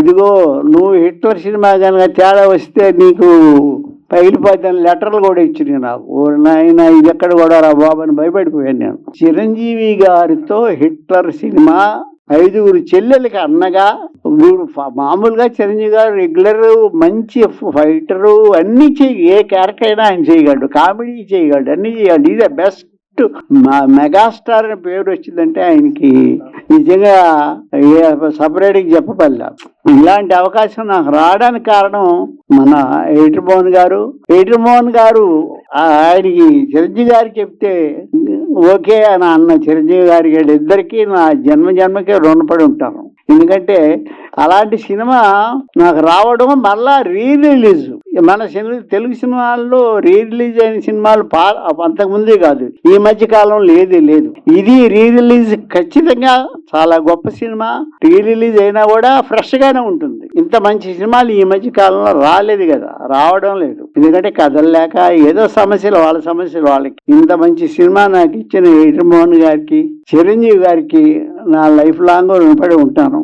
ఇదిగో నువ్వు Hitler cinema కనుక తేడా వస్తే నీకు పగిలిపోతాను లెటర్లు కూడా ఇచ్చింది నాకు. ఓ నాయన ఇది ఎక్కడ కూడా రా బాబు అని భయపడిపోయాను నేను. చిరంజీవి గారితో హిట్లర్ సినిమా 5 చెల్లెలకి అన్నగా మామూలుగా చిరంజీవి గారు రెగ్యులర్ మంచి ఫైటరు, అన్ని ఏ క్యారెక్టర్ అయినా ఆయన చేయగలడు, కామెడీ చేయగలడు, అన్ని చేయగలడు. ఈజ్ ద బెస్ట్ మెగాస్టార్ అనే పేరు వచ్చిందంటే ఆయనకి నిజంగా సపరేట్గా చెప్పబల్లా. ఇలాంటి అవకాశం నాకు రావడానికి కారణం మన ఎడిటర్ మోహన్ గారు ఆయనకి చిరంజీవి గారికి చెప్తే ఓకే అని అన్న చిరంజీవి గారికి ఇద్దరికి నా జన్మకే రుణపడి ఉంటాను. ఎందుకంటే అలాంటి సినిమా నాకు రావడం, మళ్ళా రిలీజ్ మన తెలుగు సినిమాల్లో రిలీజ్ అయిన సినిమాలు అంతకుముందే కాదు, ఈ మధ్య కాలం లేదు. ఇది రిలీజ్ ఖచ్చితంగా చాలా గొప్ప సినిమా. రిలీజ్ అయినా కూడా ఫ్రెష్ గానే ఉంటుంది. ఇంత మంచి సినిమాలు ఈ మధ్య కాలంలో రాలేదు కదా, రావడం లేదు. ఎందుకంటే కథలు లేక ఏదో సమస్యలు వాళ్ళకి. ఇంత మంచి సినిమా నాకు ఇచ్చిన ఎడిటర్ మోహన్ గారికి, చిరంజీవి గారికి నా లైఫ్ లాంగ్ రుణపడి ఉంటాను.